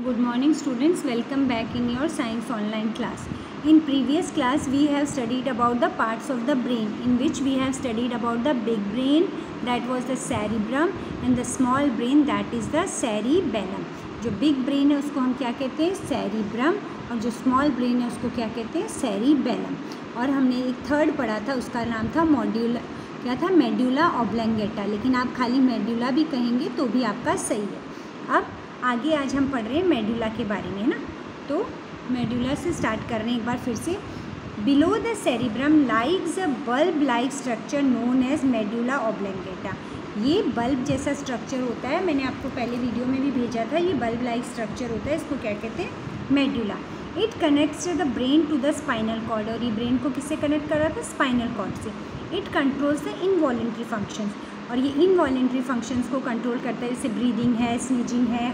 Good morning students, welcome back in your science online class. In previous class we have studied about the parts of the brain, in which we have studied about the big brain, that was the cerebrum, and the small brain, that is the cerebellum. जो big brain है उसको हम क्या कहते हैं, cerebrum, और जो small brain है उसको क्या कहते हैं, cerebellum. और हमने एक थर्ड पढ़ा था, उसका नाम था मेडुला ऑब्लंगेटा, लेकिन आप खाली मेडुला भी कहेंगे तो भी आपका सही है. अब आगे आज हम पढ़ रहे हैं मेडुला के बारे में, है ना. तो मेडुला से स्टार्ट कर रहे हैं एक बार फिर से. Below the cerebrum likes a bulb like structure known as medulla oblongata. ये बल्ब जैसा स्ट्रक्चर होता है, मैंने आपको पहले वीडियो में भी भेजा था. ये बल्ब लाइक स्ट्रक्चर होता है, इसको क्या कहते हैं, medulla. It connects the brain to the spinal cord, और ये ब्रेन को किससे कनेक्ट कर रहा था, स्पाइनल कॉर्ड से. It controls the involuntary functions, और ये इनवॉलेंट्री फंक्शंस को कंट्रोल करता है, जैसे ब्रीदिंग है, स्नीजिंग है,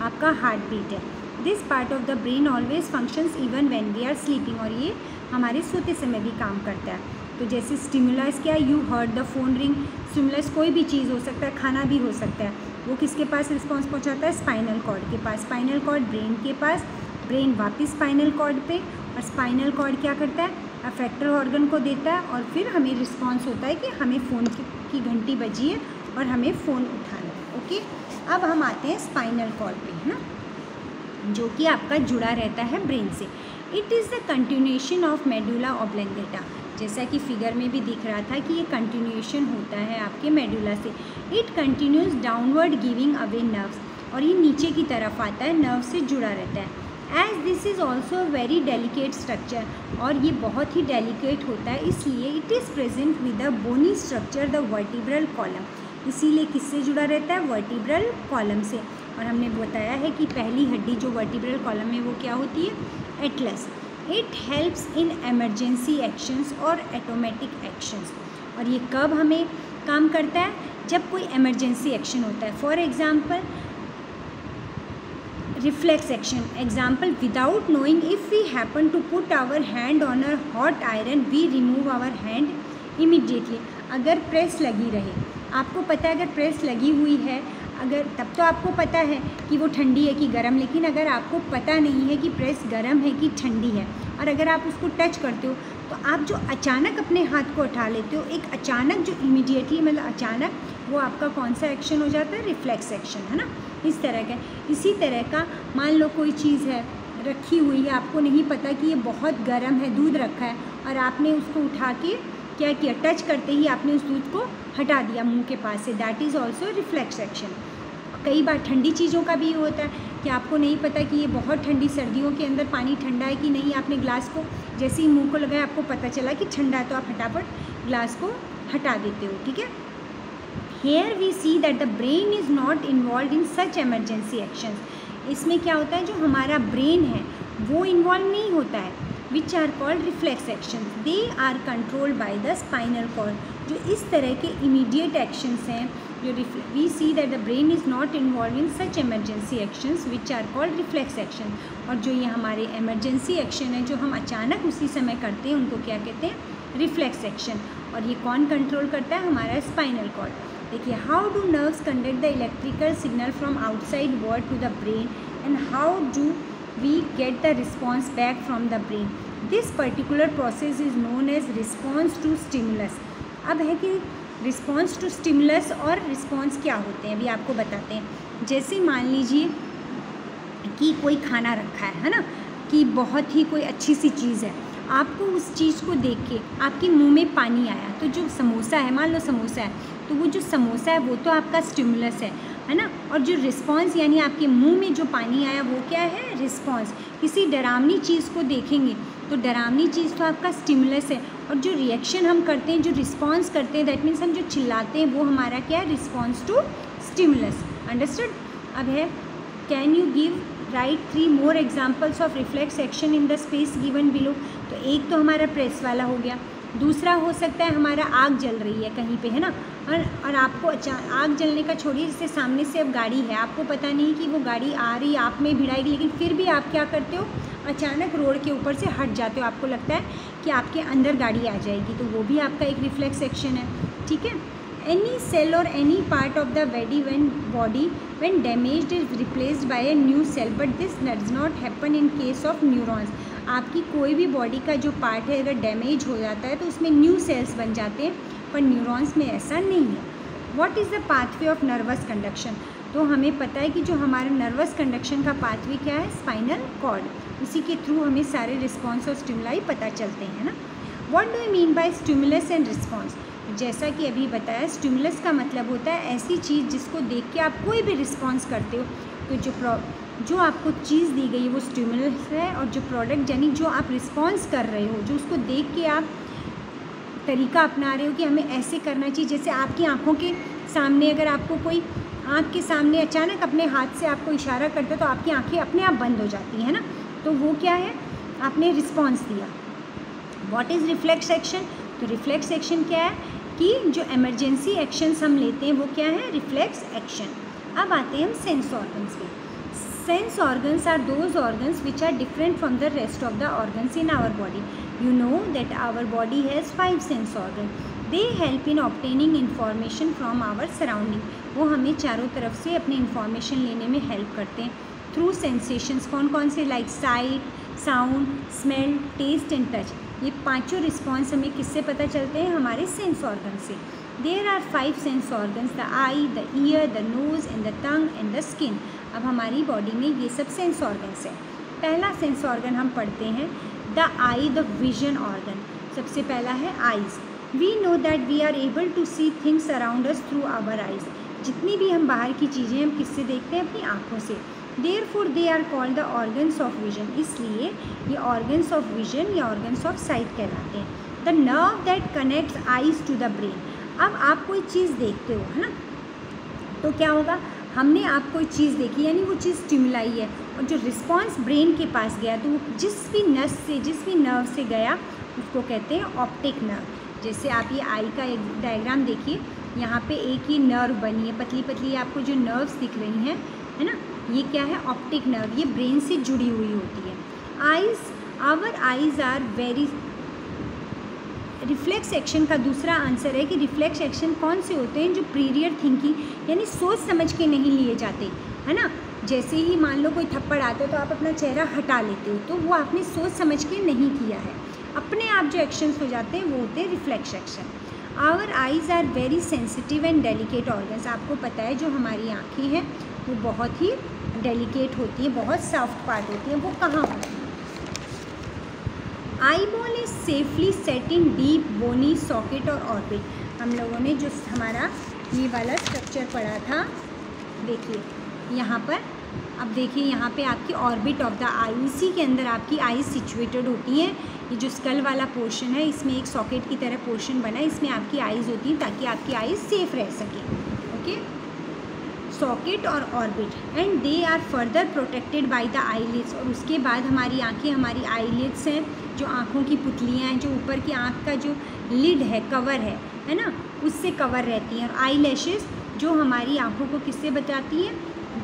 आपका हार्ट बीट है. This part of the brain always functions even when we are sleeping, और ये हमारे सोते समय भी काम करता है. तो जैसे स्टिमुलस क्या, you heard the phone ring. Stimulus कोई भी चीज़ हो सकता है, खाना भी हो सकता है, वो किसके पास रिस्पॉन्स पहुँचाता है, स्पाइनल कॉर्ड के पास. स्पाइनल कॉर्ड ब्रेन के पास, ब्रेन वापस स्पाइनल कॉर्ड पे, और स्पाइनल कॉर्ड क्या करता है, अफेक्टर ऑर्गन को देता है, और फिर हमें रिस्पॉन्स होता है कि हमें फ़ोन की घंटी बजी है और हमें फ़ोन उठाना है. ओके, अब हम आते हैं स्पाइनल कॉर्ड पे, है ना, जो कि आपका जुड़ा रहता है ब्रेन से. It is the continuation of medulla oblongata, जैसा कि फिगर में भी दिख रहा था कि ये कंटिन्यूएशन होता है आपके मेडुला से. It continues downward giving away nerves, और ये नीचे की तरफ आता है, नर्व से जुड़ा रहता है. As this is also very delicate structure, और ये बहुत ही डेलिकेट होता है, इसलिए it is present with the bony structure the vertebral column. इसीलिए किससे जुड़ा रहता है, वर्टिब्रल कॉलम से. और हमने बताया है कि पहली हड्डी जो वर्टिब्रल कॉलम है वो क्या होती है, Atlas. It helps in emergency actions और ऑटोमेटिक एक्शंस, और ये कब हमें काम करता है, जब कोई एमरजेंसी एक्शन होता है. For example reflex action, example, without knowing, if we happen to put our hand on a hot iron, we remove our hand immediately. अगर प्रेस लगी रहे, आपको पता है अगर प्रेस लगी हुई है, अगर तब तो आपको पता है कि वो ठंडी है कि गर्म, लेकिन अगर आपको पता नहीं है कि प्रेस गर्म है कि ठंडी है, और अगर आप उसको टच करते हो, तो आप जो अचानक अपने हाथ को उठा लेते हो, एक अचानक जो इमीडिएटली मतलब अचानक, वो आपका कौन सा एक्शन हो जाता है, रिफ्लेक्स एक्शन, है ना. इस तरह का. इसी तरह का मान लो कोई चीज़ है रखी हुई है, आपको नहीं पता कि ये बहुत गर्म है, दूध रखा है, और आपने उसको उठा के क्या किया, टच करते ही आपने उस दूध को हटा दिया मुंह के पास से, that is also reflex action. कई बार ठंडी चीज़ों का भी होता है कि आपको नहीं पता कि ये बहुत ठंडी, सर्दियों के अंदर पानी ठंडा है कि नहीं, आपने ग्लास को जैसे ही मुँह को लगाया, आपको पता चला कि ठंडा है, तो आप फटाफट ग्लास को हटा देते हो. ठीक है. Here we see that the brain is not involved in such emergency actions. इसमें क्या होता है, जो हमारा ब्रेन है वो इन्वॉल्व नहीं होता है, which are called reflex actions. They are controlled by the spinal cord. जो इस तरह के immediate actions हैं, जो we see that the brain is not involved in such emergency actions which are called reflex action. और जो ये हमारे emergency action है, जो हम अचानक उसी समय करते हैं, उनको क्या कहते हैं, reflex action. और ये कौन कंट्रोल करता है, हमारा स्पाइनल कॉर्ड. देखिए, how do nerves conduct the electrical signal from outside world to the brain, and how do we get the response back from the brain. This particular process is known as response to stimulus. अब है कि response to stimulus और response क्या होते हैं, अभी आपको बताते हैं. जैसे मान लीजिए कि कोई खाना रखा है ना, कि बहुत ही कोई अच्छी सी चीज़ है, आपको उस चीज़ को देख के आपके मुंह में पानी आया, तो जो समोसा है, मान लो समोसा है, तो वो जो समोसा है वो तो आपका स्टिमुलस है ना. और जो रिस्पॉन्स यानी आपके मुंह में जो पानी आया वो क्या है, रिस्पॉन्स. किसी डरावनी चीज़ को देखेंगे तो डरावनी चीज़ तो आपका स्टिमुलस है, और जो रिएक्शन हम करते हैं, जो रिस्पॉन्स करते हैं, दैट मीन्स हम जो चिल्लाते हैं, वो हमारा क्या है, रिस्पॉन्स टू स्टिमुलस. अंडरस्टूड. अब है, can you give right 3 more examples of reflex action in the space given below. तो एक तो हमारा प्रेस वाला हो गया, दूसरा हो सकता है हमारा आग जल रही है कहीं पे, है ना, और आपको आग जलने का छोड़िए, जैसे सामने से अब गाड़ी है, आपको पता नहीं कि वो गाड़ी आ रही आप में भिड़ाएगी, लेकिन फिर भी आप क्या करते हो, अचानक रोड के ऊपर से हट जाते हो, आपको लगता है कि आपके अंदर गाड़ी आ जाएगी, तो वो भी आपका एक रिफ्लेक्स एक्शन है. ठीक है. Any cell or any part of the body when damaged is replaced by a new cell, but this does not happen in case of neurons. आपकी कोई भी बॉडी का जो पार्ट है अगर डैमेज हो जाता है तो उसमें न्यू सेल्स बन जाते हैं, पर न्यूरॉन्स में ऐसा नहीं है. What is the pathway of nervous conduction? तो हमें पता है कि जो हमारा नर्वस कंडक्शन का पाथवे क्या है, स्पाइनल कॉर्ड. उसी के थ्रू हमें सारे रिस्पॉन्स और स्टिमुलाई पता चलते हैं ना. What do you mean by stimulus and response? जैसा कि अभी बताया, स्टिमुलस का मतलब होता है ऐसी चीज़ जिसको देख के आप कोई भी रिस्पॉन्स करते हो. तो जो आपको चीज़ दी गई है वो स्टिमुलस है, और जो प्रोडक्ट यानी जो आप रिस्पॉन्स कर रहे हो, जो उसको देख के आप तरीका अपना रहे हो कि हमें ऐसे करना चाहिए. जैसे आपकी आँखों के सामने अगर आपको कोई आँख के सामने अचानक अपने हाथ से आपको इशारा करता है तो आपकी आँखें अपने आप बंद हो जाती हैं ना, तो वो क्या है, आपने रिस्पॉन्स दिया. What is reflex action? तो रिफ्लेक्स एक्शन क्या है कि जो इमरजेंसी एक्शंस हम लेते हैं वो क्या है, रिफ्लेक्स एक्शन. अब आते हैं हम सेंस ऑर्गन्स पे. Sense organs are those organs which are different from the rest of the organs in our body. You know that our body has 5 sense organs. They help in obtaining information from our surrounding. वो हमें चारों तरफ से अपनी information लेने में help करते हैं थ्रू सेंसेशंस. कौन कौन से? Like sight, sound, smell, taste and touch. ये पांचों रिस्पॉन्स हमें किससे पता चलते हैं? हमारे सेंस ऑर्गन से. There are 5 sense organs, the eye, the ear, the nose and the tongue and the skin. अब हमारी बॉडी में ये सब सेंस ऑर्गन्स हैं. पहला सेंस ऑर्गन हम पढ़ते हैं the eye, the vision organ. सबसे पहला है eyes. We know that we are able to see things around us through our eyes. जितनी भी हम बाहर की चीज़ें हम किससे देखते हैं? अपनी आँखों से. Therefore they are called the organs of vision. इसलिए ये ऑर्गन्स ऑफ विजन या ऑर्गन्स ऑफ साइट कहलाते हैं. The nerve that connects eyes to the brain. अब आप कोई चीज़ देखते हो, है ना, तो क्या होगा, हमने आप कोई चीज़ देखी यानी वो चीज़ स्टिमुलाई है, और जो रिस्पॉन्स ब्रेन के पास गया तो वो जिस भी नस से, जिस भी नर्व से गया उसको कहते हैं ऑप्टिक नर्व. जैसे आप ये आई का एक डायग्राम देखिए, यहाँ पे एक ही नर्व बनी है, पतली पतली आपको जो नर्व्स दिख रही हैं, है ना, ये क्या है, ऑप्टिक नर्व. ये ब्रेन से जुड़ी हुई होती है. Eyes, our eyes are very. Reflex action का दूसरा आंसर है कि रिफ्लेक्स एक्शन कौन से होते हैं? जो प्रीरियर थिंकिंग यानी सोच समझ के नहीं लिए जाते, है ना. जैसे ही मान लो कोई थप्पड़ आता है तो आप अपना चेहरा हटा लेते हो, तो वो आपने सोच समझ के नहीं किया है, अपने आप जो एक्शंस हो जाते हैं वो होते हैं reflex action. Our eyes are very sensitive and delicate organs. आपको पता है जो हमारी आँखें हैं वो बहुत ही डेलिकेट होती हैं, बहुत सॉफ्ट पार्ट होती हैं. वो कहाँ होती हैं? Eyeball is safely set in deep bony socket और ऑर्बिट. हम लोगों ने जो हमारा ये वाला स्ट्रक्चर पढ़ा था, देखिए यहाँ पर, अब देखिए यहाँ पे आपकी ऑर्बिट ऑफ द आई, इसी के अंदर आपकी आईज सिचुएटेड होती हैं. ये जो स्कल वाला पोर्शन है इसमें एक सॉकेट की तरह पोर्शन बना है, इसमें आपकी आईज होती हैं ताकि आपकी आईज सेफ रह सके. ओके, सॉकेट और orbit, and they are further protected by the eyelids. और उसके बाद हमारी आँखें, हमारी आईलिड्स हैं, जो आँखों की पुतलियाँ हैं, जो ऊपर की आँख का जो लिड है, कवर है ना, उससे कवर रहती हैं. और आई लैशेज़ जो हमारी आँखों को किससे बचाती हैं?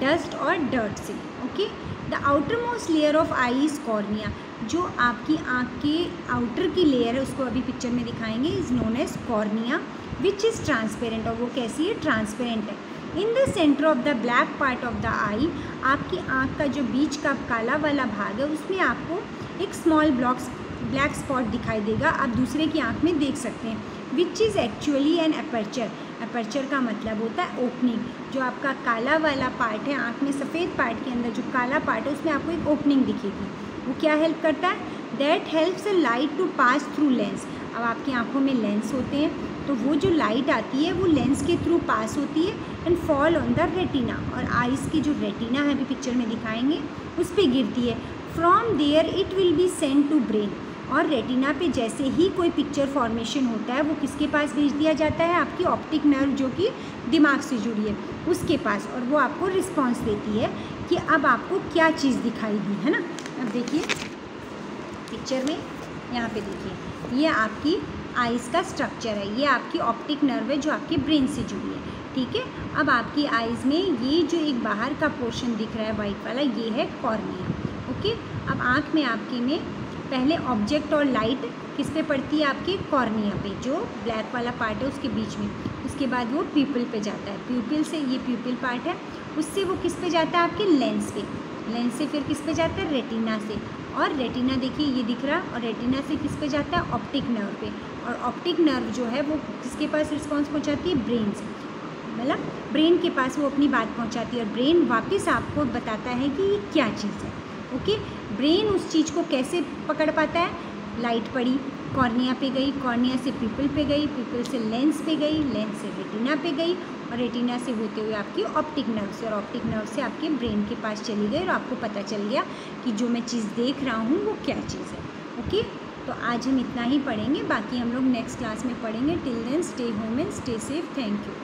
डस्ट और डर्ट से. Okay, the outer most layer of I is cornea. जो आपकी आँख के आउटर की लेयर है उसको अभी पिक्चर में दिखाएंगे, is known as cornea, which is transparent. और वो कैसी है? ट्रांसपेरेंट है. In the centre of the black part of the eye, आपकी आँख का जो बीच का काला वाला भाग है उसमें आपको एक स्मॉल ब्लैक स्पॉट दिखाई देगा. आप दूसरे की आँख में देख सकते हैं. Which is actually an aperture. Aperture का मतलब होता है ओपनिंग. जो आपका काला वाला पार्ट है आँख में, सफ़ेद पार्ट के अंदर जो काला पार्ट है उसमें आपको एक ओपनिंग दिखेगी. वो क्या हेल्प करता है? That helps a light to pass through lens. अब आपकी आँखों में लेंस होते हैं, तो वो जो लाइट आती है वो लेंस के थ्रू पास होती है and fall on the retina. और आइज़ की जो रेटिना है अभी पिक्चर में दिखाएंगे उस पर गिरती है. From there it will be send to brain. और रेटिना पे जैसे ही कोई पिक्चर फॉर्मेशन होता है वो किसके पास भेज दिया जाता है? आपकी ऑप्टिक नर्व जो कि दिमाग से जुड़ी है उसके पास. और वो आपको रिस्पॉन्स देती है कि अब आपको क्या चीज़ दिखाई दी, है ना. अब देखिए पिक्चर में, यहाँ पे देखिए, ये आपकी आइज़ का स्ट्रक्चर है, ये आपकी ऑप्टिक नर्व है जो आपके ब्रेन से जुड़ी है. ठीक है, अब आपकी आइज़ में ये जो एक बाहर का पोर्शन दिख रहा है वाइट वाला, ये है कॉर्निया. ओके, अब आँख में आपकी में पहले ऑब्जेक्ट और लाइट किस पे पड़ती है? आपके कॉर्निया पे, जो ब्लैक वाला पार्ट है उसके बीच में. उसके बाद वो प्यूपिल पे जाता है, प्यूपिल से, ये प्यूपिल पार्ट है, उससे वो किस पे जाता है आपके लेंस पे, लेंस से फिर किस पे जाता है रेटिना से, और रेटिना देखिए ये दिख रहा, और रेटिना से किस पे जाता है ऑप्टिक नर्व पे, और ऑप्टिक नर्व जो है वो किसके पास रिस्पॉन्स पहुंचाती है ब्रेन से, मतलब ब्रेन के पास वो अपनी बात पहुंचाती है और ब्रेन वापस आपको बताता है कि ये क्या चीज़ है। ओके, ब्रेन उस चीज़ को कैसे पकड़ पाता है, लाइट पड़ी, कॉर्निया पे गई, कॉर्निया से प्यूपिल पे गई, प्यूपिल से लेंस पे गई, लेंस से रेटिना पे गई, और रेटिना से होते हुए आपकी ऑप्टिक नर्व से, और ऑप्टिक नर्व से आपके ब्रेन के पास चली गई और आपको पता चल गया कि जो मैं चीज़ देख रहा हूँ वो क्या चीज़ है। ओके, तो आज हम इतना ही पढ़ेंगे, बाकी हम लोग नेक्स्ट क्लास में पढ़ेंगे। Till then stay home and stay safe. Thank you.